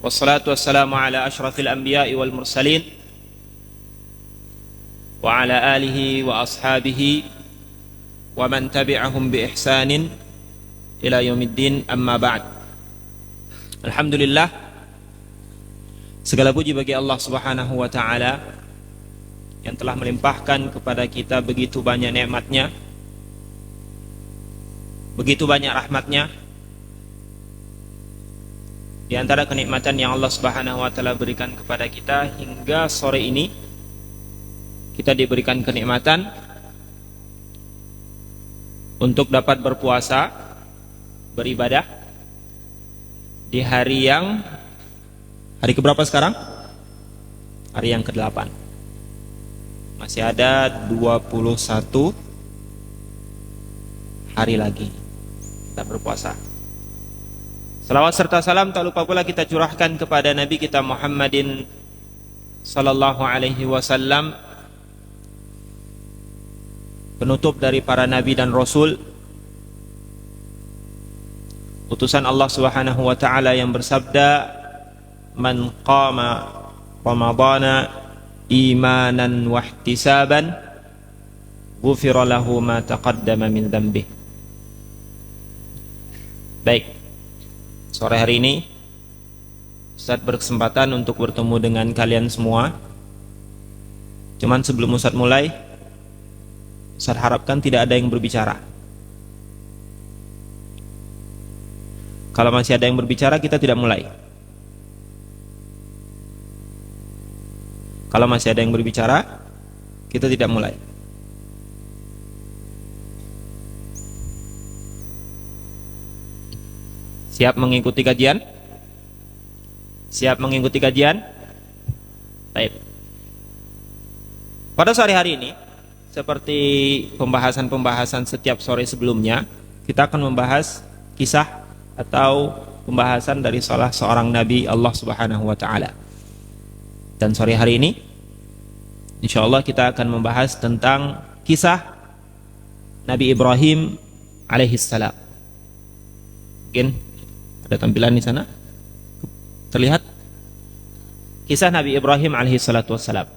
Wassalatu wassalamu ala ashrafil anbiya'i wal mursalin wa ala alihi wa ashabihi wa man tabi'ahum bi ihsanin ila yaumiddin, amma ba'd. Alhamdulillah, segala puji bagi Allah Subhanahu wa ta'ala yang telah melimpahkan kepada kita begitu banyak nikmat-Nya, begitu banyak rahmat-Nya. Di antara kenikmatan yang Allah Subhanahu wa ta'ala berikan kepada kita hingga sore ini, kita diberikan kenikmatan untuk dapat berpuasa, beribadah di hari keberapa sekarang? Hari yang ke-8. Masih ada 21 hari lagi kita berpuasa. Salawat serta salam tak lupa pula kita curahkan kepada Nabi kita Muhammadin sallallahu alaihi wasallam, penutup dari para nabi dan rasul, utusan Allah Subhanahu wa ta'ala yang bersabda, man qama ramadhana imanan wa ihtisaban ghufira lahu ma taqaddama min dhanbih. Baik, sore hari ini Ustaz berkesempatan untuk bertemu dengan kalian semua. Cuman sebelum Ustaz mulai, Ustaz harapkan tidak ada yang berbicara. Kalau masih ada yang berbicara, kita tidak mulai. Kalau masih ada yang berbicara, kita tidak mulai. Siap mengikuti kajian? Siap mengikuti kajian? Baik. Pada sore hari ini, seperti pembahasan-pembahasan setiap sore sebelumnya, kita akan membahas kisah atau pembahasan dari salah seorang nabi Allah Subhanahu wa ta'ala. Dan sore hari ini insyaallah kita akan membahas tentang kisah Nabi Ibrahim alaihissalam. Mungkin ada tampilan di sana, terlihat kisah Nabi Ibrahim alaihissalatu wassalam.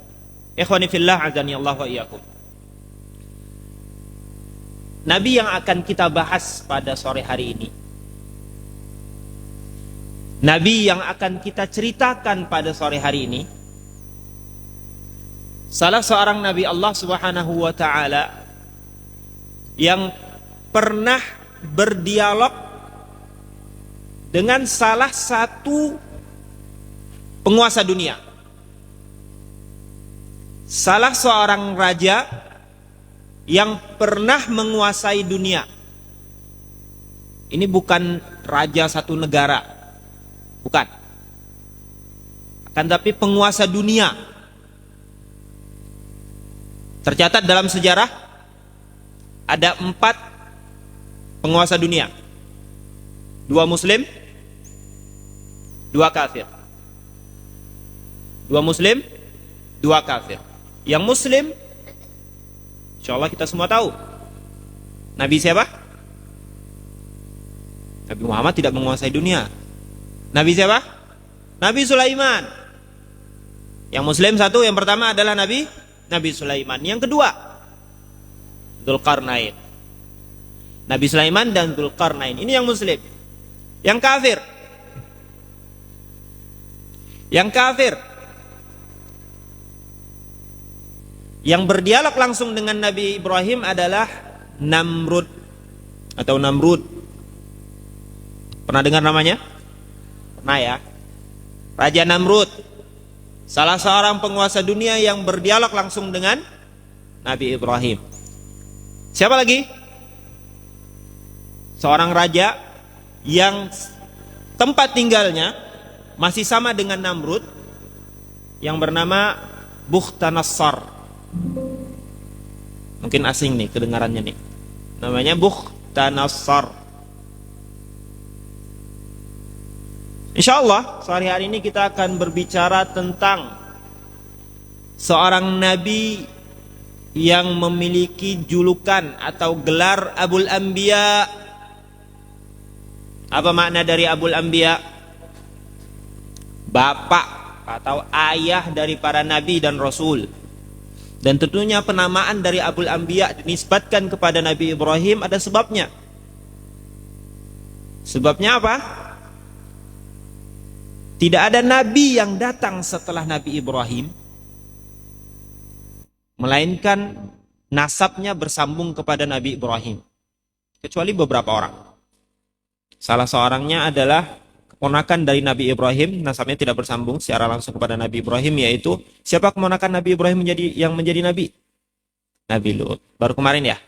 Ikhwani fillah, azani Allah wa iyyakum. Nabi yang akan kita bahas pada sore hari ini, Nabi yang akan kita ceritakan pada sore hari ini, salah seorang Nabi Allah Subhanahu wa ta'ala yang pernah berdialog dengan salah satu penguasa dunia, salah seorang raja yang pernah menguasai dunia. Ini bukan raja satu negara, bukan, akan tapi penguasa dunia. Tercatat dalam sejarah ada 4 penguasa dunia, 2 muslim, 2 kafir. 2 muslim, 2 kafir. Yang muslim insyaallah kita semua tahu. Nabi siapa? Nabi Muhammad tidak menguasai dunia. Nabi siapa? Nabi Sulaiman. Yang muslim satu, yang pertama adalah Nabi Sulaiman. Yang kedua, Dzulqarnain. Nabi Sulaiman dan Dzulqarnain. Ini yang muslim. Yang kafir, yang berdialog langsung dengan Nabi Ibrahim adalah Namrud atau Namrud. Pernah dengar namanya? Pernah ya? Raja Namrud, salah seorang penguasa dunia yang berdialog langsung dengan Nabi Ibrahim. Siapa lagi? Seorang raja yang tempat tinggalnya masih sama dengan Namrud, yang bernama Bukhtanasar. Mungkin asing nih kedengarannya nih. Namanya Bukhtanasar. Insyaallah sehari hari ini kita akan berbicara tentang seorang nabi yang memiliki julukan atau gelar Abul Anbiya. Apa makna dari Abul Anbiya? bapak atau ayah dari para nabi dan rasul. Dan tentunya penamaan dari Abul Anbiya dinisbatkan kepada Nabi Ibrahim ada sebabnya. Sebabnya apa? Tidak ada nabi yang datang setelah Nabi Ibrahim melainkan nasabnya bersambung kepada Nabi Ibrahim, kecuali beberapa orang. Salah seorangnya adalah keponakan dari Nabi Ibrahim, nasabnya tidak bersambung secara langsung kepada Nabi Ibrahim, yaitu siapa keponakan Nabi Ibrahim menjadi nabi? Nabi Lut. Baru kemarin ya.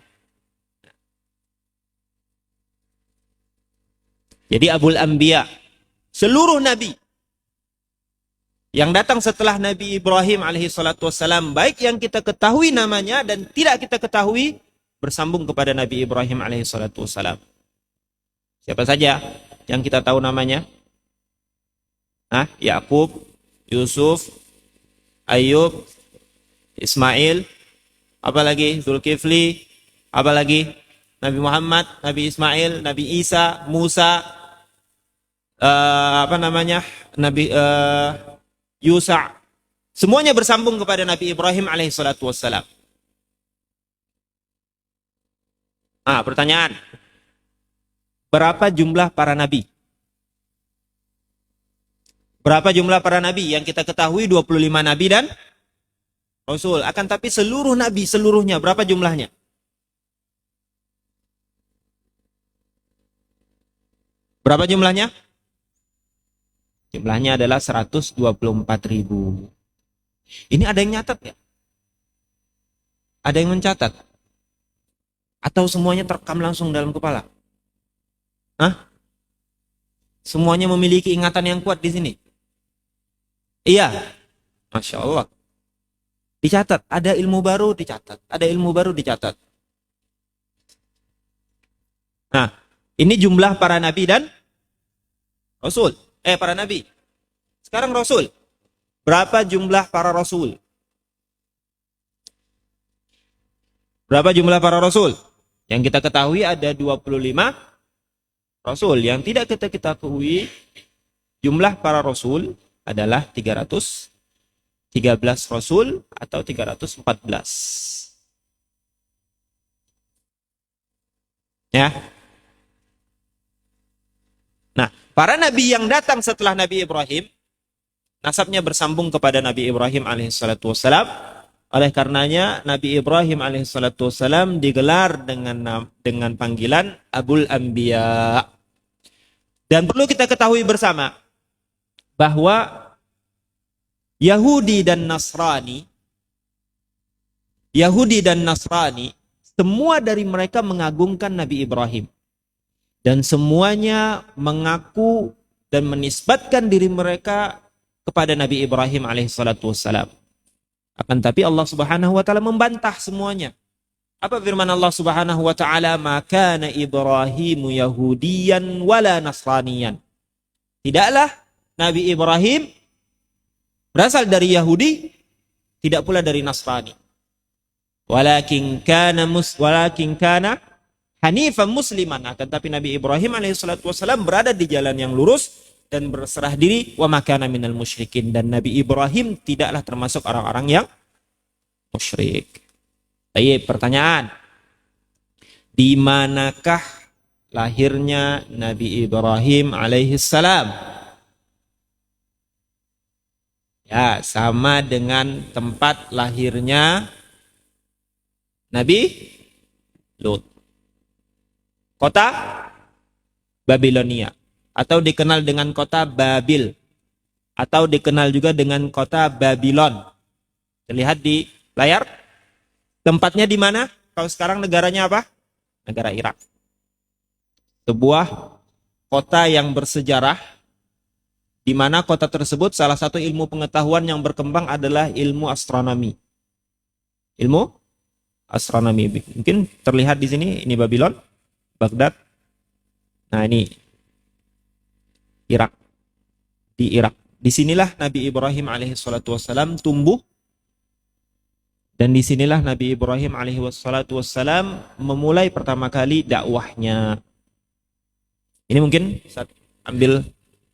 Jadi Abul Anbiya, seluruh nabi yang datang setelah Nabi Ibrahim alaihi salatu wassalam, baik yang kita ketahui namanya dan tidak kita ketahui, bersambung kepada Nabi Ibrahim alaihi salatu wassalam. Siapa saja yang kita tahu namanya? Yakub, Yusuf, Ayub, Ismail, apalagi Zulkifli, apalagi Nabi Muhammad, Nabi Ismail, Nabi Isa, Musa, Nabi Yusa, semuanya bersambung kepada Nabi Ibrahim alaihi salatu wassalam. Pertanyaan, berapa jumlah para nabi? Berapa jumlah para nabi? Yang kita ketahui 25 nabi dan rasul. Akan tapi seluruh nabi seluruhnya berapa jumlahnya? Berapa jumlahnya? Jumlahnya adalah 124.000. Ini ada yang nyatat ya? Ada yang mencatat? Atau semuanya terekam langsung dalam kepala? Semuanya memiliki ingatan yang kuat di sini? Iya. Masya Allah. Dicatat. Ada ilmu baru dicatat. Ada ilmu baru dicatat. Nah, ini jumlah para nabi dan rasul. Para nabi. Sekarang rasul. Berapa jumlah para rasul? Berapa jumlah para rasul? Yang kita ketahui ada 25 rasul. Yang tidak kita ketahui jumlah para rasul adalah 313 rasul atau 314. Ya. Nah, para nabi yang datang setelah Nabi Ibrahim, nasabnya bersambung kepada Nabi Ibrahim alaihissalatu wassalam. Oleh karenanya Nabi Ibrahim alaihissalatu wassalam digelar dengan panggilan Abul Anbiya. Dan perlu kita ketahui bersama bahwa Yahudi dan Nasrani, semua dari mereka mengagungkan Nabi Ibrahim. Dan semuanya mengaku dan menisbatkan diri mereka kepada Nabi Ibrahim alaihissalatu wassalam. Akan tapi Allah subhanahu wa ta'ala membantah semuanya. Apa firman Allah subhanahu wa ta'ala? Maka Ibrahimu Yahudiyan wala Nasraniyan. Tidaklah Nabi Ibrahim berasal dari Yahudi, tidak pula dari Nasrani. Walakin kana hanifan musliman. Akan tapi Nabi Ibrahim alaihissalatu wassalam berada di jalan yang lurus dan berserah diri, wa makana minal musyrikin, dan Nabi Ibrahim tidaklah termasuk orang-orang yang musyrik. Baik, pertanyaan. Di manakah lahirnya Nabi Ibrahim alaihissalam? Ya, sama dengan tempat lahirnya Nabi Lut. Kota Babilonia, atau dikenal dengan kota Babil, atau dikenal juga dengan kota Babylon. Terlihat di layar. Tempatnya di mana? Kalau sekarang negaranya apa? Negara Irak. Sebuah kota yang bersejarah, di mana kota tersebut salah satu ilmu pengetahuan yang berkembang adalah ilmu astronomi. Ilmu astronomi. Mungkin terlihat di sini, ini Babylon, Baghdad. Nah, ini Irak. Di Irak. Disinilah Nabi Ibrahim alaihissalatu wassalam tumbuh. Dan disinilah Nabi Ibrahim alaihissalatu wassalam memulai pertama kali dakwahnya. Ini mungkin ambil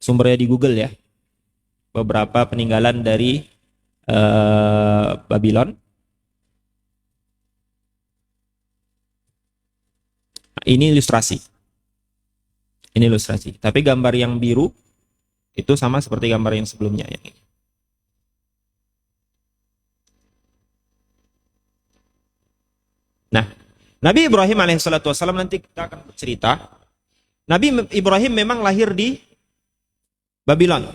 sumbernya di Google ya. beberapa peninggalan dari Babylon. Ini ilustrasi. Ini ilustrasi. Tapi gambar yang biru itu sama seperti gambar yang sebelumnya yang ini. Nah, Nabi Ibrahim alaihissalatu wassalam, nanti kita akan bercerita. Nabi Ibrahim memang lahir di Babylon.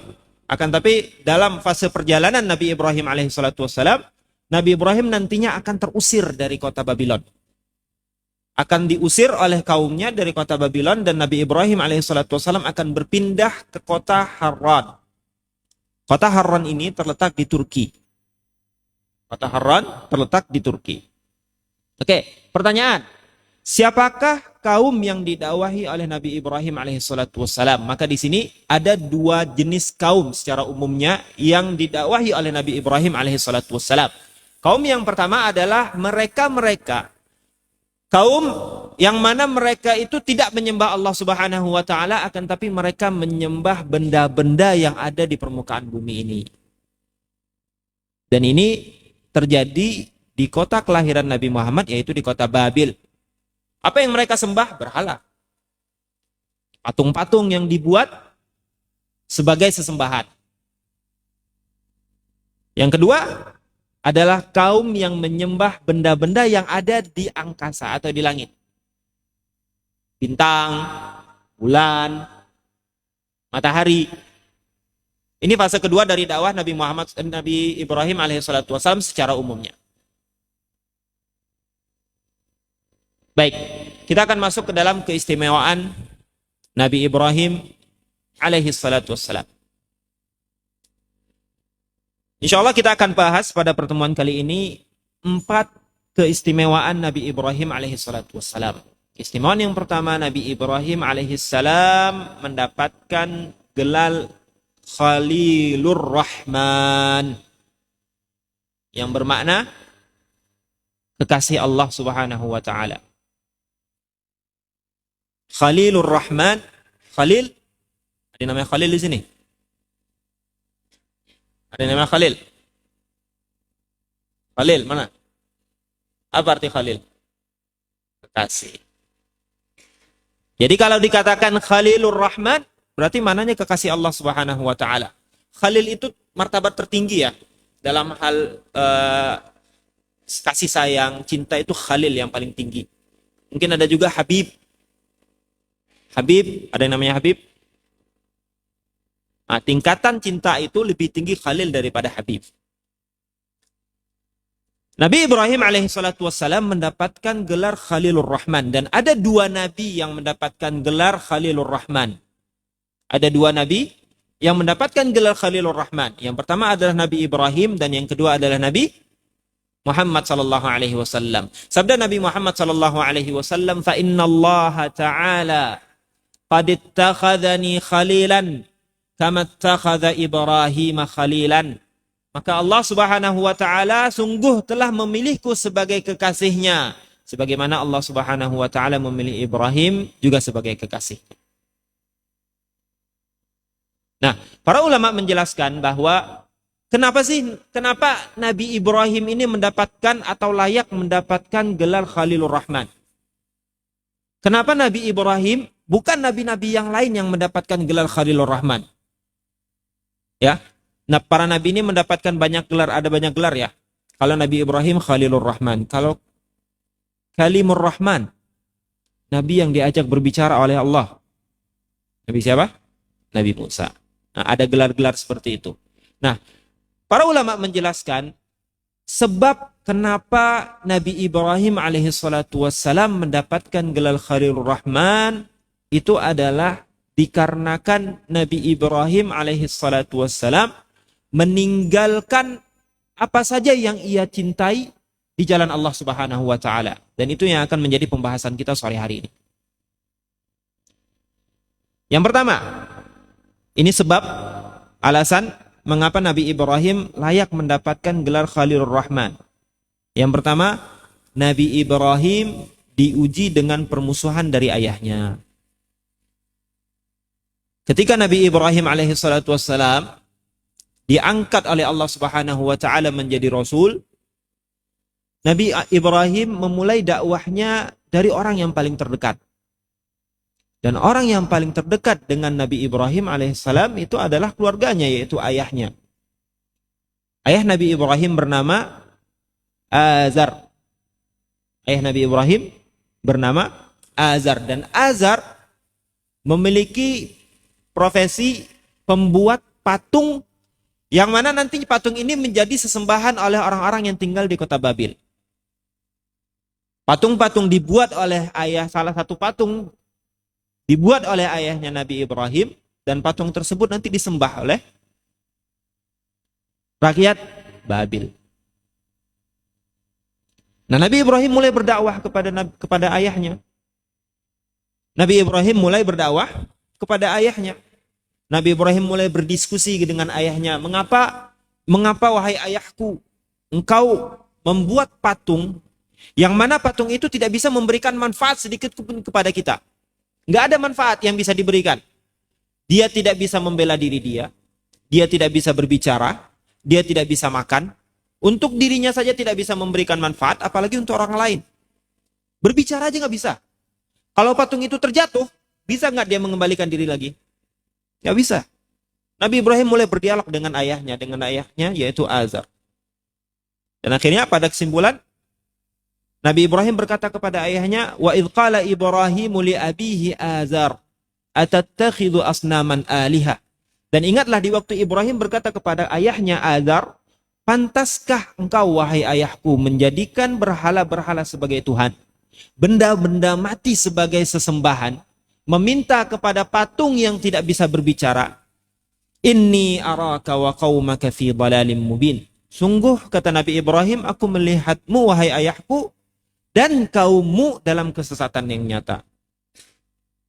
Akan tapi dalam fase perjalanan Nabi Ibrahim alaihissalatu wassalam, Nabi Ibrahim nantinya akan terusir dari kota Babylon. Akan diusir oleh kaumnya dari kota Babylon, dan Nabi Ibrahim alaihissalatu wassalam akan berpindah ke kota Harran. Kota Harran ini terletak di Turki. Kota Harran terletak di Turki. Oke, pertanyaan. Siapakah kaum yang didakwahi oleh Nabi Ibrahim alaihissalatu wassalam? Maka di sini ada dua jenis kaum secara umumnya yang didakwahi oleh Nabi Ibrahim alaihissalatu wassalam. Kaum yang pertama adalah mereka-mereka, kaum yang mana mereka itu tidak menyembah Allah Subhanahu wa taala, akan tapi mereka menyembah benda-benda yang ada di permukaan bumi ini. Dan ini terjadi di kota kelahiran Nabi Muhammad, yaitu di kota Babil. Apa yang mereka sembah? Berhala. Patung-patung yang dibuat sebagai sesembahan. Yang kedua adalah kaum yang menyembah benda-benda yang ada di angkasa atau di langit. Bintang, bulan, matahari. Ini fase kedua dari dakwah Nabi Ibrahim alaihissalatu wassalam secara umumnya. Baik, kita akan masuk ke dalam keistimewaan Nabi Ibrahim alaihissalatu wassalam. Insya Allah kita akan bahas pada pertemuan kali ini 4 keistimewaan Nabi Ibrahim alaihissalatu wassalam. Keistimewaan yang pertama, Nabi Ibrahim alaihissalam mendapatkan gelar Khalilur Rahman, yang bermakna kekasih Allah Subhanahu wa taala. Khalilur Rahman, Khalil, ada namanya Khalil di sini? Ada namanya Khalil? Khalil mana? Apa arti Khalil? Kekasih. Jadi kalau dikatakan Khalilur Rahman, berarti mananya kekasih Allah Subhanahu wa taala. Khalil itu martabat tertinggi ya. Dalam hal kasih sayang, cinta itu Khalil yang paling tinggi. Mungkin ada juga Habib. Habib, ada yang namanya Habib. Nah, tingkatan cinta itu lebih tinggi Khalil daripada Habib. Nabi Ibrahim alaihissalatu wassalam mendapatkan gelar Khalilur Rahman. Dan ada 2 nabi yang mendapatkan gelar Khalilur Rahman. Ada 2 nabi yang mendapatkan gelar Khalilur Rahman. Yang pertama adalah Nabi Ibrahim, dan yang kedua adalah Nabi Muhammad sallallahu alaihi wasallam. Sabda Nabi Muhammad sallallahu alaihi wasallam, "Fa innallaha ta'ala qad ittakhadhani khalilan kama ittakhadha Ibrahim khalilan." Maka Allah Subhanahu wa taala sungguh telah memilihku sebagai kekasihnya, sebagaimana Allah Subhanahu wa taala memilih Ibrahim juga sebagai kekasih. Nah, para ulama menjelaskan bahwa kenapa Nabi Ibrahim ini mendapatkan atau layak mendapatkan gelar Khalilur Rahman? Kenapa Nabi Ibrahim, bukan nabi-nabi yang lain yang mendapatkan gelar Khalilur Rahman? Ya. Nah, para nabi ini mendapatkan banyak gelar, ada banyak gelar ya. Kalau Nabi Ibrahim Khalilur Rahman, kalau Kalimur Rahman, nabi yang diajak berbicara oleh Allah. Nabi siapa? Nabi Musa. Nah, ada gelar-gelar seperti itu. Nah, para ulama menjelaskan sebab kenapa Nabi Ibrahim alaihissalatu wassalam mendapatkan gelar Khalilur Rahman itu adalah dikarenakan Nabi Ibrahim alaihissalatu wassalam meninggalkan apa saja yang ia cintai di jalan Allah Subhanahu wa taala. Dan itu yang akan menjadi pembahasan kita sore hari ini. Yang pertama, ini sebab alasan mengapa Nabi Ibrahim layak mendapatkan gelar Khalilur Rahman. Yang pertama, Nabi Ibrahim diuji dengan permusuhan dari ayahnya. Ketika Nabi Ibrahim alaihissalatu wassalam diangkat oleh Allah Subhanahu wa taala menjadi rasul, Nabi Ibrahim memulai dakwahnya dari orang yang paling terdekat. Dan orang yang paling terdekat dengan Nabi Ibrahim alaihissalam itu adalah keluarganya, yaitu ayahnya. Ayah Nabi Ibrahim bernama Azar. Ayah Nabi Ibrahim bernama Azar. Dan Azar memiliki profesi pembuat patung, yang mana nanti patung ini menjadi sesembahan oleh orang-orang yang tinggal di kota Babil. Patung-patung dibuat oleh ayah, salah satu patung dibuat oleh ayahnya Nabi Ibrahim, dan patung tersebut nanti disembah oleh rakyat Babil. Nah, Nabi Ibrahim mulai berdakwah kepada ayahnya. Nabi Ibrahim mulai berdakwah kepada ayahnya. Nabi Ibrahim mulai berdiskusi dengan ayahnya. Mengapa wahai ayahku, engkau membuat patung yang mana patung itu tidak bisa memberikan manfaat sedikit pun kepada kita. Nggak ada manfaat yang bisa diberikan. Dia tidak bisa membela diri dia. Dia tidak bisa berbicara. Dia tidak bisa makan. Untuk dirinya saja tidak bisa memberikan manfaat, apalagi untuk orang lain. Berbicara aja nggak bisa. Kalau patung itu terjatuh, bisa nggak dia mengembalikan diri lagi? Nggak bisa. Nabi Ibrahim mulai berdialog dengan ayahnya yaitu Azar. Dan akhirnya pada kesimpulan, Nabi Ibrahim berkata kepada ayahnya, wa idh qala Ibrahimu li abihi Azar atattakhidhu asnaman aliha. Dan ingatlah di waktu Ibrahim berkata kepada ayahnya Azar, pantaskah engkau wahai ayahku menjadikan berhala-berhala sebagai Tuhan, benda-benda mati sebagai sesembahan, meminta kepada patung yang tidak bisa berbicara? Inni araka wa qaumaka fi dhalalim mubin. Sungguh kata Nabi Ibrahim, aku melihatmu wahai ayahku dan kaummu dalam kesesatan yang nyata.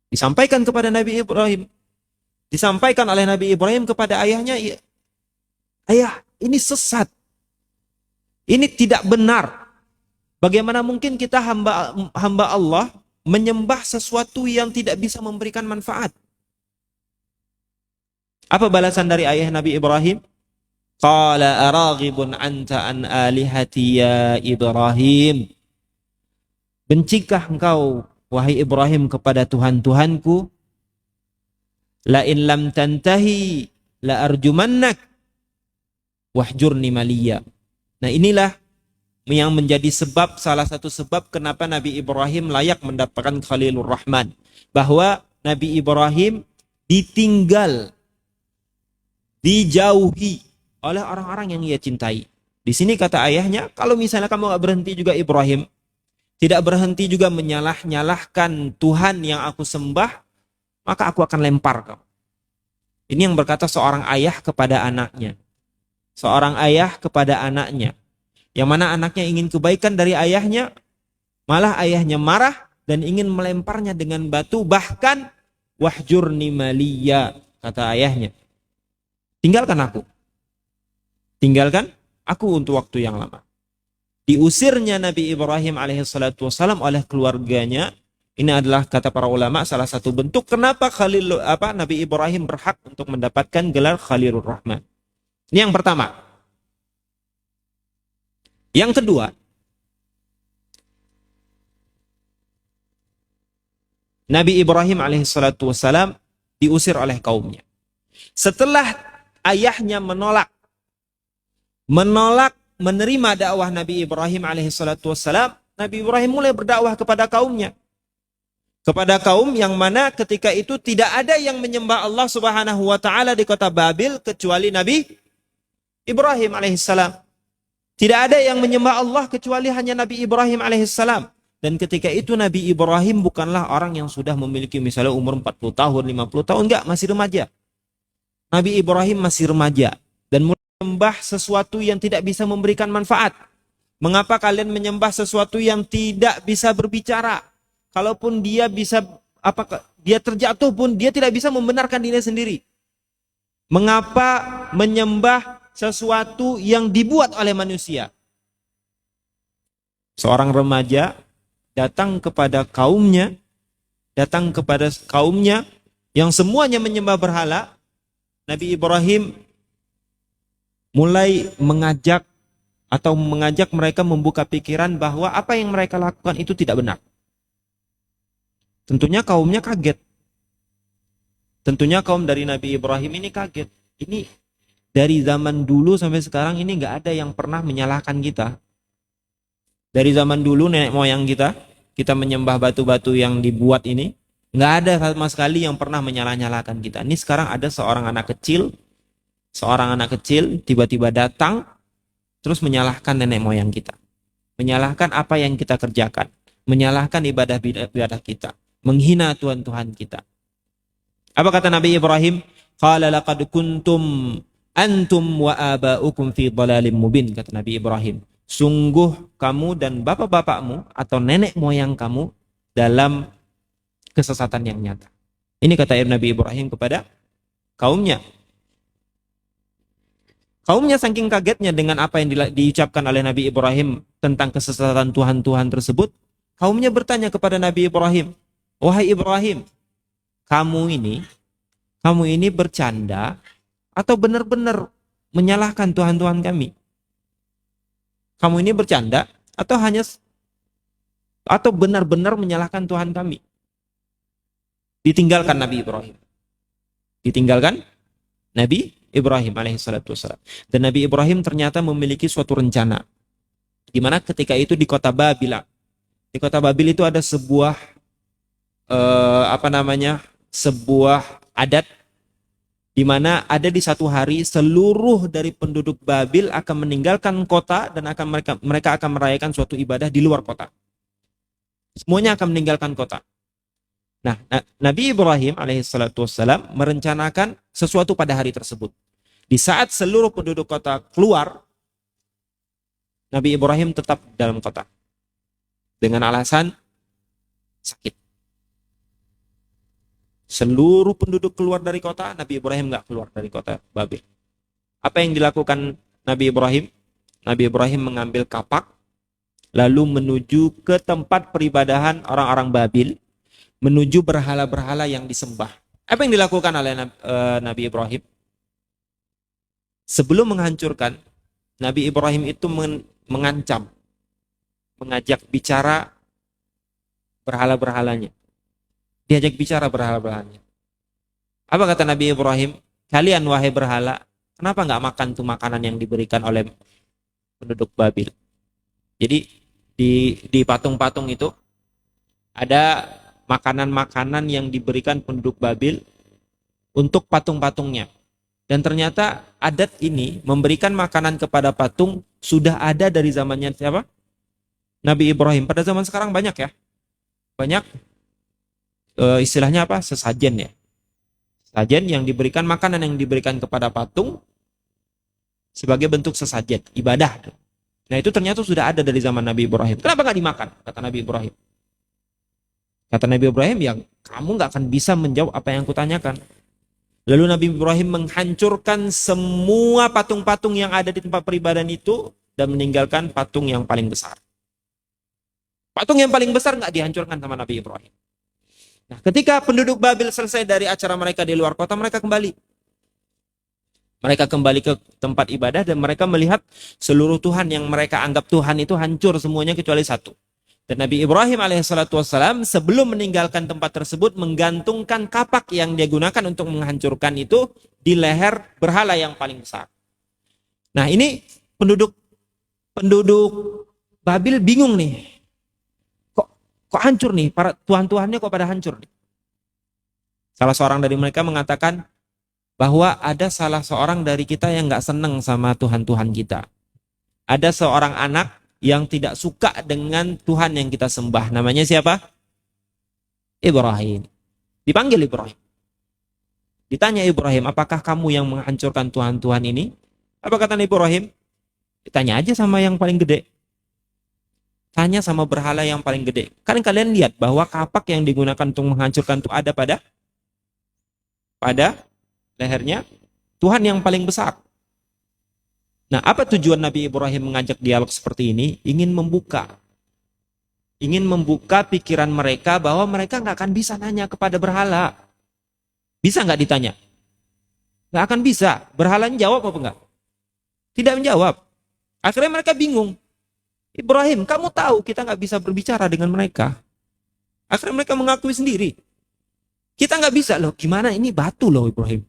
Disampaikan kepada Nabi Ibrahim. Disampaikan oleh Nabi Ibrahim kepada ayahnya, ayah, ini sesat. Ini tidak benar. Bagaimana mungkin kita hamba Allah menyembah sesuatu yang tidak bisa memberikan manfaat? Apa balasan dari ayah Nabi Ibrahim? Qala araghibun anta an alihati ya Ibrahim. Bencikah engkau wahai Ibrahim kepada Tuhan-Tuhanku? La in lam tantahi la arjumannak wahjurni maliya. Nah, inilah yang menjadi salah satu sebab kenapa Nabi Ibrahim layak mendapatkan Khalilur Rahman. Bahwa Nabi Ibrahim ditinggal, dijauhi oleh orang-orang yang ia cintai. Di sini kata ayahnya, kalau misalnya kamu gak berhenti juga Ibrahim, tidak berhenti juga menyalah-nyalahkan Tuhan yang aku sembah, maka aku akan lempar kamu. Ini yang berkata seorang ayah kepada anaknya. Seorang ayah kepada anaknya. Yang mana anaknya ingin kebaikan dari ayahnya, malah ayahnya marah dan ingin melemparnya dengan batu. Bahkan, wahjurni maliya, kata ayahnya. Tinggalkan aku. Tinggalkan aku untuk waktu yang lama. Diusirnya Nabi Ibrahim alaihissalatu wassalam oleh keluarganya. Ini adalah kata para ulama salah satu bentuk kenapa Nabi Ibrahim berhak untuk mendapatkan gelar Khalilur Rahman. Ini yang pertama. Yang kedua, Nabi Ibrahim alaihissalatu wassalam diusir oleh kaumnya. Setelah ayahnya menolak menerima dakwah Nabi Ibrahim alaihissalatu wassalam, Nabi Ibrahim mulai berdakwah kepada kaumnya. Kepada kaum yang mana ketika itu tidak ada yang menyembah Allah Subhanahu wa taala di kota Babil kecuali Nabi Ibrahim alaihissalam. Tidak ada yang menyembah Allah kecuali hanya Nabi Ibrahim alaihissalam. Dan ketika itu Nabi Ibrahim bukanlah orang yang sudah memiliki misalnya umur 40 tahun, 50 tahun, enggak, masih remaja. Nabi Ibrahim masih remaja dan mulai menyembah sesuatu yang tidak bisa memberikan manfaat. Mengapa kalian menyembah sesuatu yang tidak bisa berbicara? Kalaupun dia bisa, dia terjatuh pun dia tidak bisa membenarkan dirinya sendiri. Mengapa menyembah sesuatu yang dibuat oleh manusia? Seorang remaja datang kepada kaumnya yang semuanya menyembah berhala. Nabi Ibrahim mulai mengajak mereka membuka pikiran bahwa apa yang mereka lakukan itu tidak benar. Tentunya kaumnya kaget. Tentunya kaum dari Nabi Ibrahim ini kaget. Ini dari zaman dulu sampai sekarang ini nggak ada yang pernah menyalahkan kita. Dari zaman dulu nenek moyang kita menyembah batu-batu yang dibuat ini, nggak ada sama sekali yang pernah menyalah-nyalahkan kita. Ini sekarang ada seorang anak kecil tiba-tiba datang terus menyalahkan nenek moyang kita, menyalahkan apa yang kita kerjakan, menyalahkan ibadah kita, menghina Tuhan kita. Apa kata Nabi Ibrahim? Qala laqad kuntum antum wa aba'ukum fi dhalalin mubin, kata Nabi Ibrahim. Sungguh kamu dan bapak-bapakmu atau nenek moyang kamu dalam kesesatan yang nyata. Ini kata Nabi Ibrahim kepada kaumnya. Kaumnya saking kagetnya dengan apa yang diucapkan oleh Nabi Ibrahim tentang kesesatan Tuhan tersebut, kaumnya bertanya kepada Nabi Ibrahim, "Wahai Ibrahim, kamu ini bercanda atau benar-benar menyalahkan Tuhan kami? Kamu ini bercanda atau benar-benar menyalahkan Tuhan kami?" Ditinggalkan Nabi Ibrahim alaihissalatu wassalam. Dan Nabi Ibrahim ternyata memiliki suatu rencana, di mana ketika itu di kota Babil. Di kota Babil itu ada sebuah sebuah adat di mana ada di satu hari seluruh dari penduduk Babil akan meninggalkan kota dan mereka akan merayakan suatu ibadah di luar kota. Semuanya akan meninggalkan kota. Nah, Nabi Ibrahim alaihissalatu wassalam merencanakan sesuatu pada hari tersebut. Di saat seluruh penduduk kota keluar, Nabi Ibrahim tetap dalam kota dengan alasan sakit. Seluruh penduduk keluar dari kota, Nabi Ibrahim nggak keluar dari kota Babil. Apa yang dilakukan Nabi Ibrahim? Nabi Ibrahim mengambil kapak, lalu menuju ke tempat peribadahan orang-orang Babil, menuju berhala-berhala yang disembah. Apa yang dilakukan oleh Nabi Ibrahim? Sebelum menghancurkan, Nabi Ibrahim itu mengancam, mengajak bicara berhala-berhalanya. Diajak bicara berhala-berhalanya. Apa kata Nabi Ibrahim? Kalian wahai berhala, kenapa nggak makan tuh makanan yang diberikan oleh penduduk Babil? Jadi di patung-patung itu ada makanan-makanan yang diberikan penduduk Babil untuk patung-patungnya. Dan ternyata adat ini memberikan makanan kepada patung sudah ada dari zamannya siapa? Nabi Ibrahim. Pada zaman sekarang banyak ya. Banyak istilahnya apa? Sesajen ya. Sesajen yang diberikan, makanan yang diberikan kepada patung sebagai bentuk sesajen, ibadah. Nah itu ternyata sudah ada dari zaman Nabi Ibrahim. Kenapa nggak dimakan? Kata Nabi Ibrahim. Kata Nabi Ibrahim, ya kamu nggak akan bisa menjawab apa yang kutanyakan. Lalu Nabi Ibrahim menghancurkan semua patung-patung yang ada di tempat peribadahan itu dan meninggalkan patung yang paling besar. Patung yang paling besar nggak dihancurkan sama Nabi Ibrahim. Nah, ketika penduduk Babil selesai dari acara mereka di luar kota, mereka kembali. Mereka kembali ke tempat ibadah dan mereka melihat seluruh Tuhan yang mereka anggap Tuhan itu hancur semuanya kecuali satu. Dan Nabi Ibrahim alaihissalatu wassalam sebelum meninggalkan tempat tersebut menggantungkan kapak yang dia gunakan untuk menghancurkan itu di leher berhala yang paling besar. Nah ini penduduk Babil bingung nih. Kok hancur nih? Para tuhan-tuhannya kok pada hancur nih? Salah seorang dari mereka mengatakan bahwa ada salah seorang dari kita yang gak seneng sama Tuhan-Tuhan kita. Ada seorang anak yang tidak suka dengan Tuhan yang kita sembah. Namanya siapa? Ibrahim. Dipanggil Ibrahim. Ditanya Ibrahim, apakah kamu yang menghancurkan Tuhan-Tuhan ini? Apa kata Ibrahim? Ditanya aja sama yang paling gede. Tanya sama berhala yang paling gede. Kan kalian lihat bahwa kapak yang digunakan untuk menghancurkan itu ada pada lehernya Tuhan yang paling besar. Nah, apa tujuan Nabi Ibrahim mengajak dialog seperti ini? Ingin membuka pikiran mereka bahwa mereka nggak akan bisa nanya kepada berhala. Bisa nggak ditanya? Nggak akan bisa. Berhalanya jawab apa enggak? Tidak menjawab. Akhirnya mereka bingung. Ibrahim, kamu tahu kita nggak bisa berbicara dengan mereka. Akhirnya mereka mengakui sendiri. Kita nggak bisa loh. Gimana ini batu loh Ibrahim.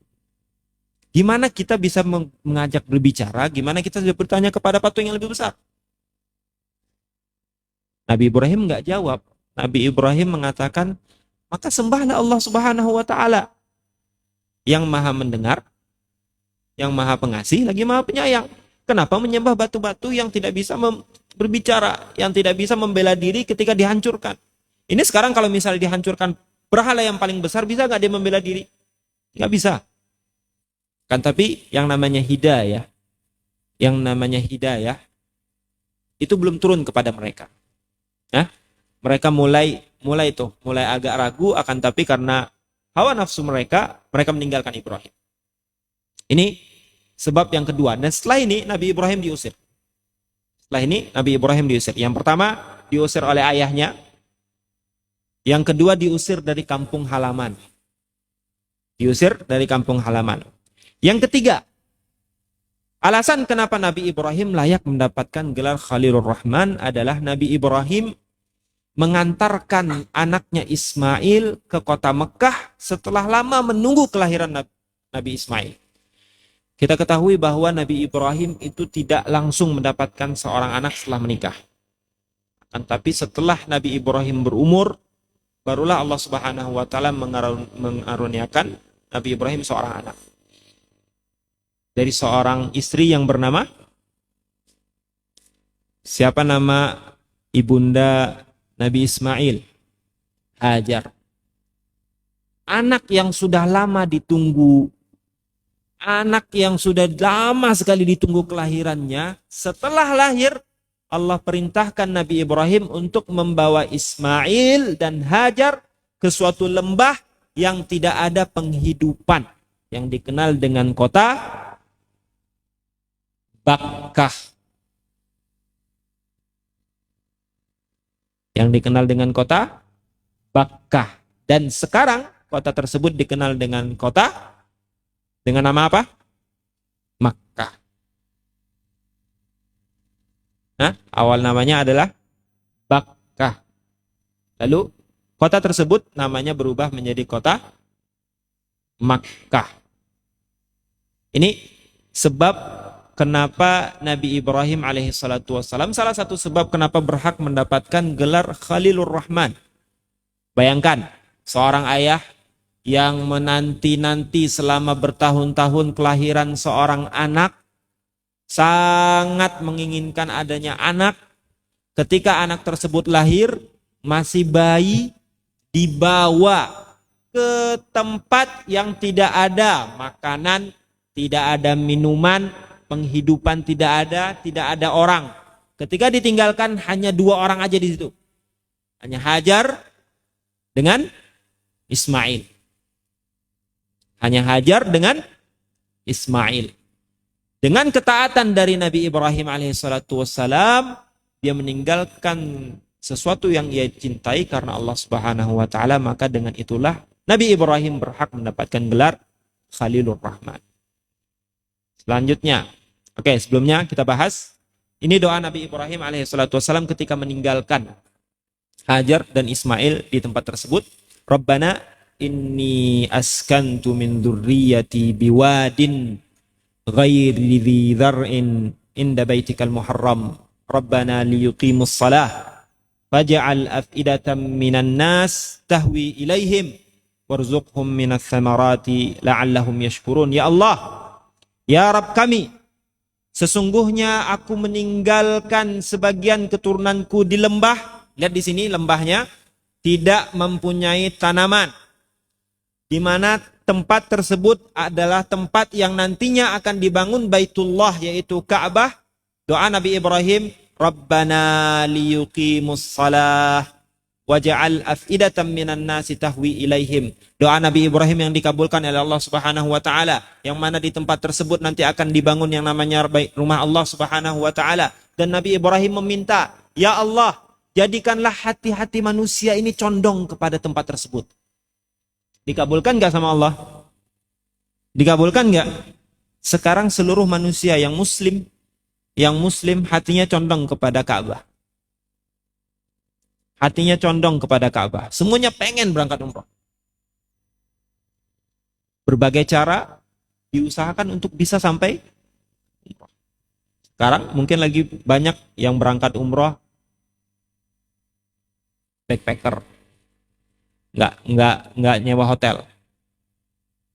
Gimana kita bisa mengajak berbicara? Gimana kita bisa bertanya kepada patung yang lebih besar? Nabi Ibrahim nggak jawab. Nabi Ibrahim mengatakan, maka sembahlah Allah Subhanahu wa Ta'ala yang Maha Mendengar, yang Maha Pengasih, lagi Maha Penyayang. Kenapa menyembah batu-batu yang tidak bisa berbicara, yang tidak bisa membela diri ketika dihancurkan? Ini sekarang kalau misalnya dihancurkan berhala yang paling besar, bisa nggak dia membela diri? Nggak bisa. Kan tapi yang namanya hidayah itu belum turun kepada mereka. Nah, mereka mulai agak ragu, akan tapi karena hawa nafsu mereka meninggalkan Ibrahim. Ini sebab yang kedua. Dan setelah ini Nabi Ibrahim diusir. Yang pertama diusir oleh ayahnya. Yang kedua diusir dari kampung halaman. Yang ketiga, alasan kenapa Nabi Ibrahim layak mendapatkan gelar Khalilur Rahman adalah Nabi Ibrahim mengantarkan anaknya Ismail ke kota Mekah setelah lama menunggu kelahiran Nabi Ismail. Kita ketahui bahwa Nabi Ibrahim itu tidak langsung mendapatkan seorang anak setelah menikah. Akan tapi setelah Nabi Ibrahim berumur, barulah Allah Subhanahu wa Ta'ala mengaruniakan Nabi Ibrahim seorang anak. Dari seorang istri yang bernama, siapa nama ibunda Nabi Ismail? Hajar. Anak yang sudah lama ditunggu, anak yang sudah lama sekali ditunggu kelahirannya, setelah lahir Allah perintahkan Nabi Ibrahim untuk membawa Ismail dan Hajar ke suatu lembah yang tidak ada penghidupan, yang dikenal dengan kota Bakkah. Dan sekarang kota tersebut dikenal dengan nama apa? Makkah. Nah, awal namanya adalah Bakkah. Lalu kota tersebut namanya berubah menjadi kota Makkah. Ini sebab kenapa Nabi Ibrahim alaihissalatu wassalam, salah satu sebab kenapa berhak mendapatkan gelar Khalilur Rahman. Bayangkan, seorang ayah yang menanti-nanti selama bertahun-tahun kelahiran seorang anak, sangat menginginkan adanya anak. Ketika anak tersebut lahir, masih bayi, dibawa ke tempat yang tidak ada makanan, tidak ada minuman, penghidupan tidak ada orang. Ketika ditinggalkan hanya 2 orang aja di situ. Hanya Hajar dengan Ismail. Dengan ketaatan dari Nabi Ibrahim alaihissalatu wassalam, dia meninggalkan sesuatu yang ia cintai karena Allah Subhanahu wa Ta'ala, maka dengan itulah Nabi Ibrahim berhak mendapatkan gelar Khalilur Rahman. Selanjutnya, sebelumnya kita bahas, ini doa Nabi Ibrahim alaihissalatu wassalam ketika meninggalkan Hajar dan Ismail di tempat tersebut. Rabbana inni askantu min dzurriyyati biwadin ghairi dzi dzar'in inda baitikal muharram. Rabbana liyuqimus shalah faj'al af'idatan minan nas tahwi ilaihim warzuqhum minas thamarati la'allahum yashkurun. Ya Allah, ya Rabb kami, sesungguhnya aku meninggalkan sebagian keturunanku di lembah. Lihat di sini lembahnya tidak mempunyai tanaman, di mana tempat tersebut adalah tempat yang nantinya akan dibangun Baitullah, yaitu Ka'bah. Doa Nabi Ibrahim, Rabbana liyuqimus shalah waj'al af'idatan minan nasi tahwi ilaihim. Doa Nabi Ibrahim yang dikabulkan oleh Allah Subhanahu wa Ta'ala, yang mana di tempat tersebut nanti akan dibangun yang namanya rumah Allah Subhanahu wa Ta'ala. Dan Nabi Ibrahim meminta, ya Allah, jadikanlah hati-hati manusia ini condong kepada tempat tersebut. Dikabulkan gak sama Allah? Dikabulkan gak? Sekarang seluruh manusia yang muslim yang muslim hatinya condong kepada Ka'bah. Hatinya condong kepada Ka'bah. Semuanya pengen berangkat umroh. Berbagai cara diusahakan untuk bisa sampai umroh. Sekarang mungkin lagi banyak yang berangkat umroh backpacker. Nggak nyewa hotel.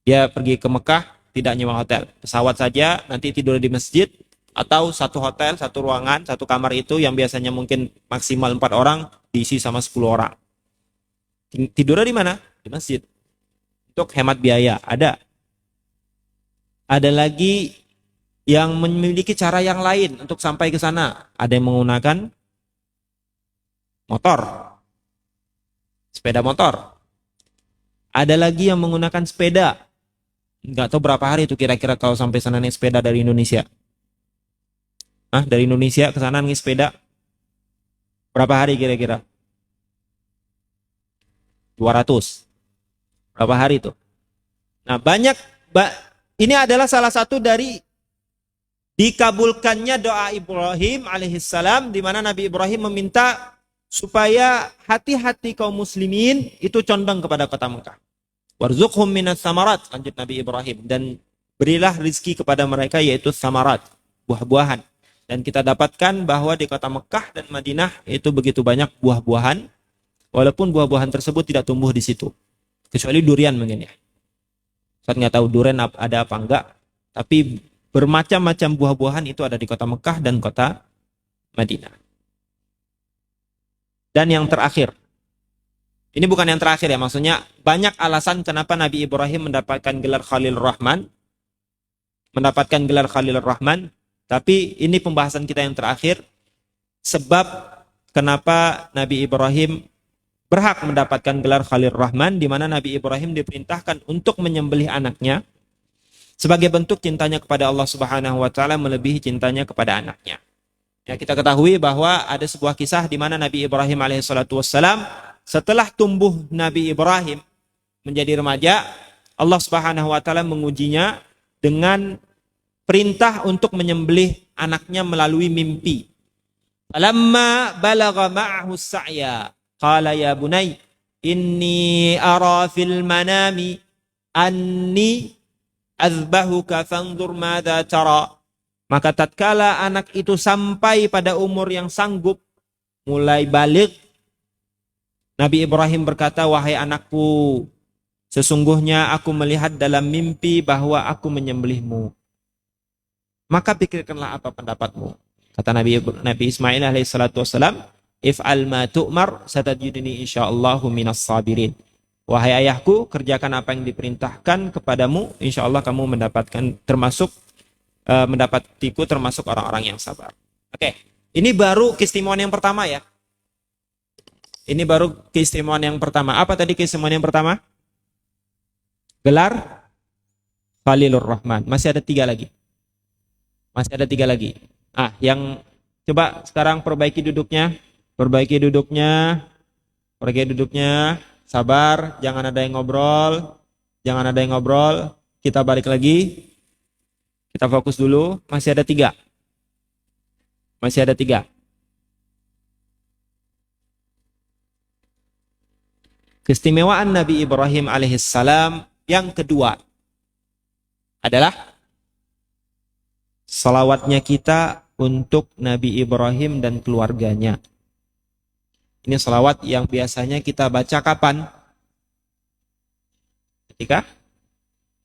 Dia pergi ke Mekah, tidak nyewa hotel. Pesawat saja, nanti tidur di masjid, atau satu hotel, satu ruangan, satu kamar itu yang biasanya mungkin maksimal 4 orang, diisi sama 10 orang. Tidurnya di mana? Di masjid. Untuk hemat biaya, ada. Ada lagi yang memiliki cara yang lain untuk sampai ke sana. Ada yang menggunakan motor, sepeda motor. Ada lagi yang menggunakan sepeda. Nggak tahu berapa hari itu kira-kira kalau sampai sana naik sepeda dari Indonesia. Dari Indonesia ke sana naik sepeda. Berapa hari kira-kira? 200. Berapa hari itu? Nah, ini adalah salah satu dari dikabulkannya doa Ibrahim alaihissalam, di mana Nabi Ibrahim meminta supaya hati-hati kaum muslimin itu condong kepada kota Mekah. Warzuqhum minas samarat, lanjut Nabi Ibrahim, dan berilah rizki kepada mereka yaitu samarat, buah-buahan. Dan kita dapatkan bahwa di kota Mekah dan Madinah itu begitu banyak buah-buahan, walaupun buah-buahan tersebut tidak tumbuh di situ, kecuali durian mungkin ya. Saya nggak tahu durian ada apa enggak, tapi bermacam-macam buah-buahan itu ada di kota Mekah dan kota Madinah. Dan yang terakhir, ini bukan yang terakhir ya, maksudnya banyak alasan kenapa Nabi Ibrahim mendapatkan gelar Khalilur Rahman, tapi ini pembahasan kita yang terakhir, sebab kenapa Nabi Ibrahim berhak mendapatkan gelar Khalilur Rahman, di mana Nabi Ibrahim diperintahkan untuk menyembelih anaknya sebagai bentuk cintanya kepada Allah Subhanahu wa taala melebihi cintanya kepada anaknya. Ya, kita ketahui bahwa ada sebuah kisah di mana Nabi Ibrahim alaihissalatu wassalam, setelah tumbuh Nabi Ibrahim menjadi remaja, Allah Subhanahu wa taala mengujinya dengan perintah untuk menyembelih anaknya melalui mimpi. Falamma balagha ma'ahu as-sa'ya, qala ya bunay, inni ara fil manami anni azbahuka fanzur madza tara. Maka tatkala anak itu sampai pada umur yang sanggup, mulai baligh, Nabi Ibrahim berkata, wahai anakku, sesungguhnya aku melihat dalam mimpi bahwa aku menyembelihmu. Maka pikirkanlah apa pendapatmu. Kata Nabi Ismail alaihissalatu wassalam, if'al ma tu'mar satajiduni insyaallahu minas sabirin. Wahai ayahku, kerjakan apa yang diperintahkan kepadamu, insyaallah kamu mendapatiku termasuk orang-orang yang sabar. Oke, ini baru keistimewaan yang pertama ya. Ini baru keistimewaan yang pertama. Apa tadi keistimewaan yang pertama? Gelar Khalilur Rahman. Masih ada 3 lagi. Yang coba sekarang perbaiki duduknya. Sabar, jangan ada yang ngobrol. Kita balik lagi. Kita fokus dulu. Masih ada 3. Keistimewaan Nabi Ibrahim alaihissalam yang kedua adalah salawatnya kita untuk Nabi Ibrahim dan keluarganya. Ini salawat yang biasanya kita baca kapan? Ketika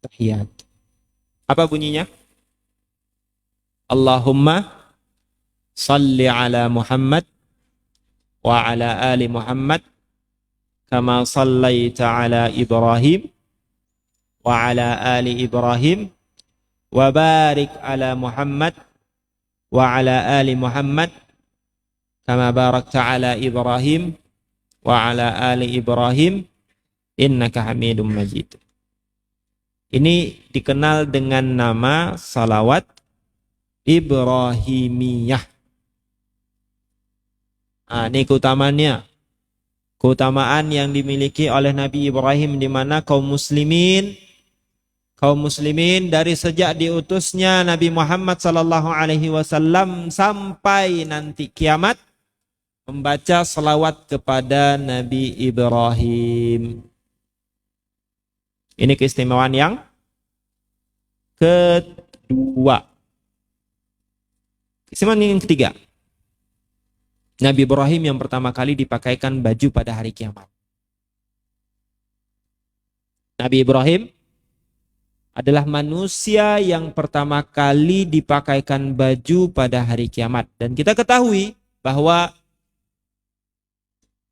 tahiyat. Apa bunyinya? Allahumma salli ala Muhammad wa ala ali Muhammad kama sallaita ala Ibrahim wa ala ali Ibrahim wa barik ala Muhammad wa ala ali Muhammad kama barakta ala Ibrahim wa ala ali Ibrahim innaka Hamidum Majid. Ini dikenal dengan nama salawat Ibrahimiyah. Ini keutamaan yang dimiliki oleh Nabi Ibrahim, di mana kaum muslimin kaum muslimin dari sejak diutusnya Nabi Muhammad sallallahu alaihi wasallam sampai nanti kiamat membaca selawat kepada Nabi Ibrahim. Ini keistimewaan yang kedua. Keistimewaan yang ketiga. Nabi Ibrahim yang pertama kali dipakaikan baju pada hari kiamat. Nabi Ibrahim adalah manusia yang pertama kali dipakaikan baju pada hari kiamat. Dan kita ketahui bahwa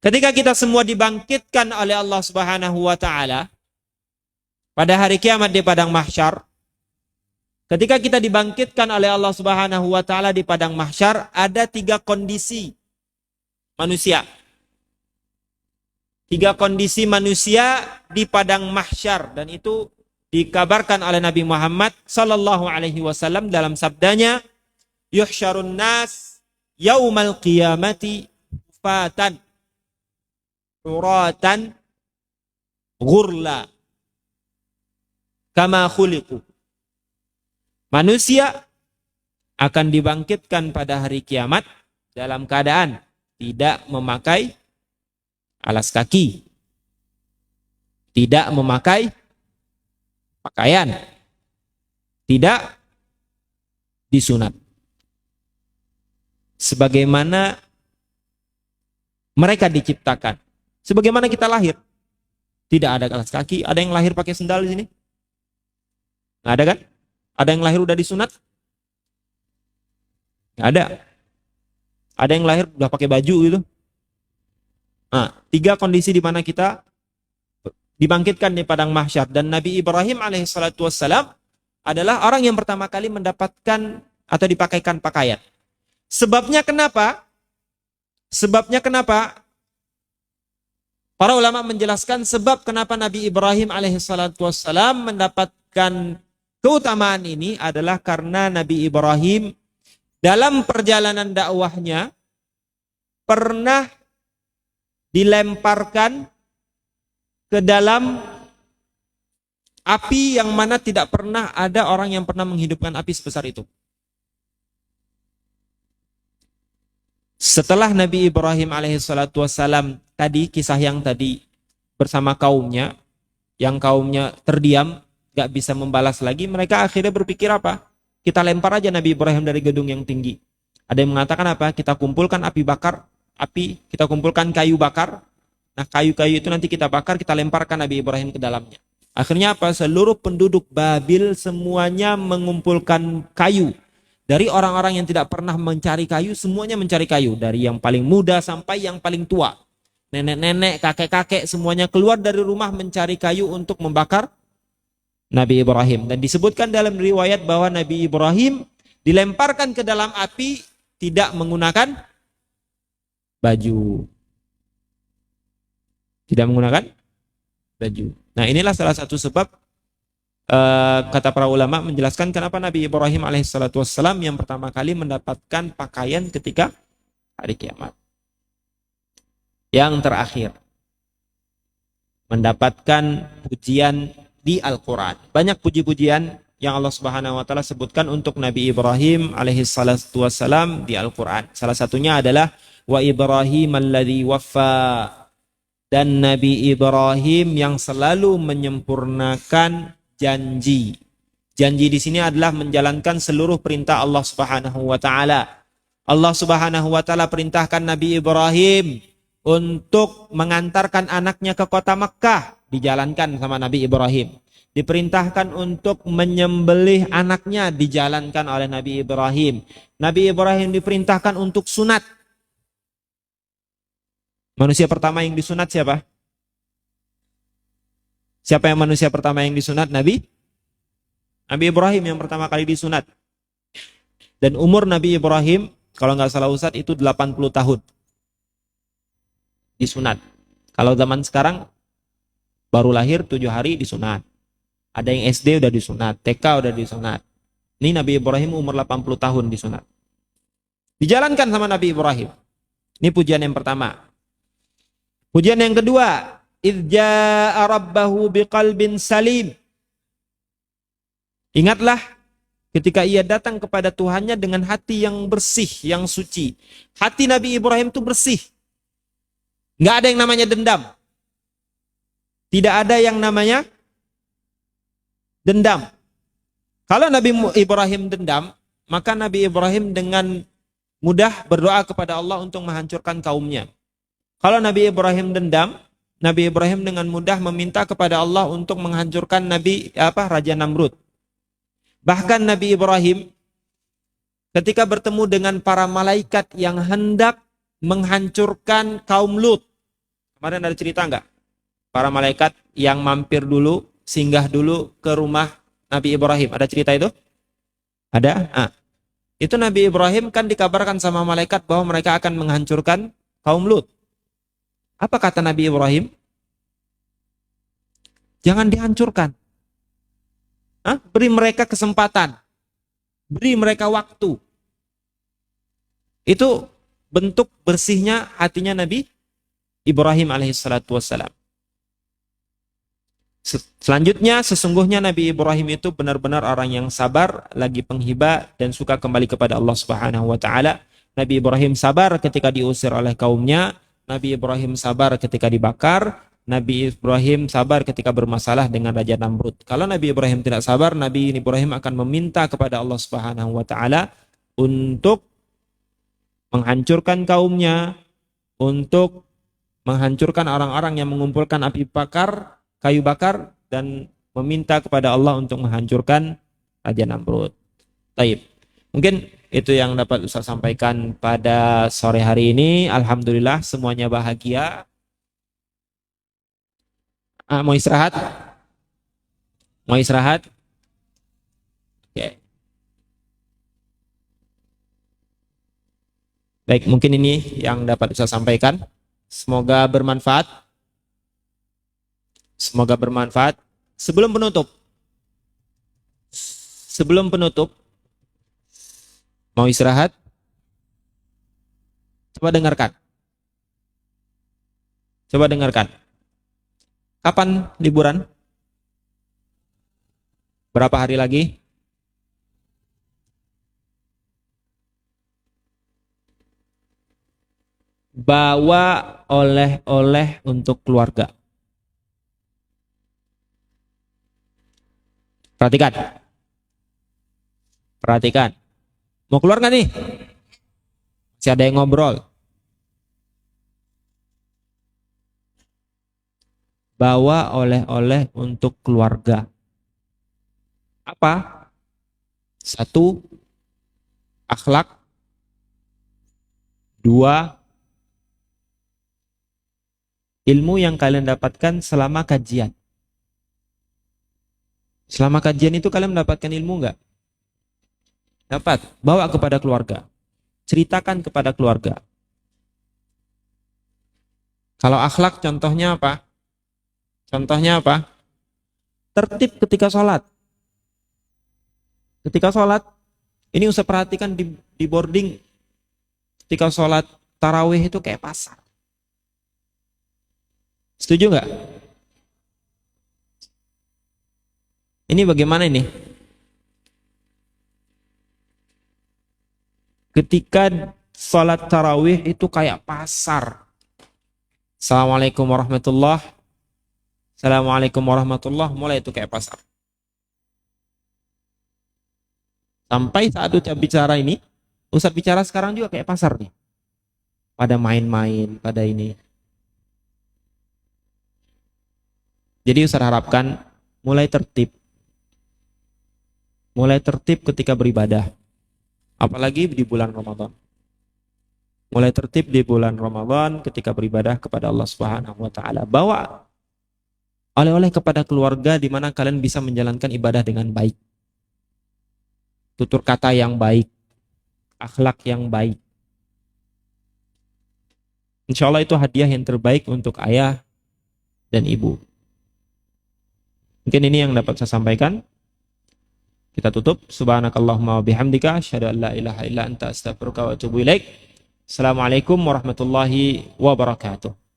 ketika kita semua dibangkitkan oleh Allah Subhanahu wa taala pada hari kiamat di padang mahsyar, ketika kita dibangkitkan oleh Allah Subhanahu wa taala di padang mahsyar, ada 3 kondisi manusia. 3 kondisi manusia di padang mahsyar, dan itu dikabarkan oleh Nabi Muhammad sallallahu alaihi wasallam dalam sabdanya, yuhsyarun nas yaumal qiyamati fatan uratan ghurla kama khuliqu. Manusia akan dibangkitkan pada hari kiamat dalam keadaan tidak memakai alas kaki, tidak memakai pakaian, tidak disunat. Sebagaimana mereka diciptakan, sebagaimana kita lahir. Tidak ada alas kaki. Ada yang lahir pakai sendal di sini? Nggak ada kan? Ada yang lahir udah disunat? Nggak ada. Ada yang lahir udah pakai baju gitu. Nah, 3 kondisi di mana kita dibangkitkan di padang mahsyar. Dan Nabi Ibrahim alaihissalatu wassalam adalah orang yang pertama kali mendapatkan atau dipakaikan pakaian. Sebabnya kenapa? Sebabnya kenapa? Para ulama menjelaskan sebab kenapa Nabi Ibrahim alaihissalatu wassalam mendapatkan keutamaan ini adalah karena Nabi Ibrahim dalam perjalanan dakwahnya pernah dilemparkan ke dalam api yang mana tidak pernah ada orang yang pernah menghidupkan api sebesar itu. Setelah Nabi Ibrahim alaihissalatu wassalam tadi, kisah yang tadi bersama kaumnya, yang kaumnya terdiam, gak bisa membalas lagi, mereka akhirnya berpikir apa? Kita lempar aja Nabi Ibrahim dari gedung yang tinggi. Ada yang mengatakan apa? Kita kumpulkan kita kumpulkan kayu bakar. Nah, kayu-kayu itu nanti kita bakar, kita lemparkan Nabi Ibrahim ke dalamnya. Akhirnya apa? Seluruh penduduk Babil semuanya mengumpulkan kayu. Dari orang-orang yang tidak pernah mencari kayu, semuanya mencari kayu. Dari yang paling muda sampai yang paling tua. Nenek-nenek, kakek-kakek, semuanya keluar dari rumah mencari kayu untuk membakar Nabi Ibrahim. Dan disebutkan dalam riwayat bahwa Nabi Ibrahim dilemparkan ke dalam api tidak menggunakan baju. Tidak menggunakan baju. Nah, inilah salah satu sebab kata para ulama menjelaskan kenapa Nabi Ibrahim alaihissalatu wassalam yang pertama kali mendapatkan pakaian ketika hari kiamat. Yang terakhir, mendapatkan pujian di Al-Quran. Banyak puji-pujian yang Allah Subhanahu wa taala sebutkan untuk Nabi Ibrahim alaihissalatu wassalam di Al-Quran. Salah satunya adalah wa Ibrahim alladzi waffa, dan Nabi Ibrahim yang selalu menyempurnakan janji. Janji di sini adalah menjalankan seluruh perintah Allah Subhanahu wa taala. Allah Subhanahu wa taala perintahkan Nabi Ibrahim untuk mengantarkan anaknya ke kota Mekkah, dijalankan sama Nabi Ibrahim. Diperintahkan untuk menyembelih anaknya, dijalankan oleh Nabi Ibrahim. Nabi Ibrahim diperintahkan untuk sunat. Manusia pertama yang disunat siapa? Siapa yang manusia pertama yang disunat? Nabi Ibrahim yang pertama kali disunat. Dan umur Nabi Ibrahim, kalau nggak salah Ustadz, itu 80 tahun disunat. Kalau zaman sekarang baru lahir 7 hari disunat. Ada yang SD udah disunat, TK udah disunat. Ini Nabi Ibrahim umur 80 tahun disunat. Dijalankan sama Nabi Ibrahim. Ini pujian yang pertama. Pujian yang kedua, idz jaa'a rabbahu biqalbin salim. Ingatlah ketika ia datang kepada Tuhannya dengan hati yang bersih, yang suci. Hati Nabi Ibrahim itu bersih. Nggak ada yang namanya dendam. Tidak ada yang namanya dendam. Kalau Nabi Ibrahim dendam, maka Nabi Ibrahim dengan mudah berdoa kepada Allah untuk menghancurkan kaumnya. Kalau Nabi Ibrahim dendam, Nabi Ibrahim dengan mudah meminta kepada Allah untuk menghancurkan Raja Namrud. Bahkan Nabi Ibrahim ketika bertemu dengan para malaikat yang hendak menghancurkan kaum Lut. Kemarin ada cerita enggak? Para malaikat yang mampir dulu, singgah dulu ke rumah Nabi Ibrahim. Ada cerita itu? Ada? Itu Nabi Ibrahim kan dikabarkan sama malaikat bahwa mereka akan menghancurkan kaum Lut. Apa kata Nabi Ibrahim? Jangan dihancurkan. Beri mereka kesempatan. Beri mereka waktu. Itu bentuk bersihnya hatinya Nabi Ibrahim alaihissalatu wassalam. Selanjutnya, sesungguhnya Nabi Ibrahim itu benar-benar orang yang sabar, lagi penghibah dan suka kembali kepada Allah Subhanahu wa taala. Nabi Ibrahim sabar ketika diusir oleh kaumnya, Nabi Ibrahim sabar ketika dibakar, Nabi Ibrahim sabar ketika bermasalah dengan Raja Namrud. Kalau Nabi Ibrahim tidak sabar, Nabi Ibrahim akan meminta kepada Allah Subhanahu wa taala untuk menghancurkan kaumnya, untuk menghancurkan orang-orang yang mengumpulkan kayu bakar, dan meminta kepada Allah untuk menghancurkan Raja Namrud. Taib. Mungkin itu yang dapat Ustaz sampaikan pada sore hari ini. Alhamdulillah semuanya bahagia. Mau istirahat? Mau istirahat? Oke. Baik, mungkin ini yang dapat Ustaz sampaikan. Semoga bermanfaat. Semoga bermanfaat. Sebelum penutup, mau istirahat? Coba dengarkan. Kapan liburan? Berapa hari lagi? Bawa oleh-oleh untuk keluarga. Perhatikan. Mau keluar nggak nih? Masih ada yang ngobrol. Bawa oleh-oleh untuk keluarga. Apa? 1, akhlak. 2, ilmu yang kalian dapatkan selama kajian. Selama kajian itu kalian mendapatkan ilmu enggak? Dapat. Bawa kepada keluarga. Ceritakan kepada keluarga. Kalau akhlak contohnya apa? Tertib ketika sholat. Ini usah perhatikan di boarding. Ketika sholat tarawih itu kayak pasar. Setuju enggak? Ini bagaimana ini? Ketika sholat tarawih itu kayak pasar. Assalamualaikum warahmatullahi. Mulai itu kayak pasar. Sampai saat Ustaz bicara ini, Ustaz bicara sekarang juga kayak pasar nih. Pada main-main, pada ini. Jadi Ustaz harapkan mulai tertib ketika beribadah. Apalagi di bulan Ramadan. Mulai tertib di bulan Ramadan ketika beribadah kepada Allah Subhanahu wa taala. Bawa oleh-oleh kepada keluarga di mana kalian bisa menjalankan ibadah dengan baik. Tutur kata yang baik, akhlak yang baik. Insya Allah itu hadiah yang terbaik untuk ayah dan ibu. Mungkin ini yang dapat saya sampaikan. Kita tutup. Subhanakallahumma wa bihamdika asyhadu an la ilaha illa anta astaghfiruka wa atubu ilaik. Assalamualaikum warahmatullahi wabarakatuh.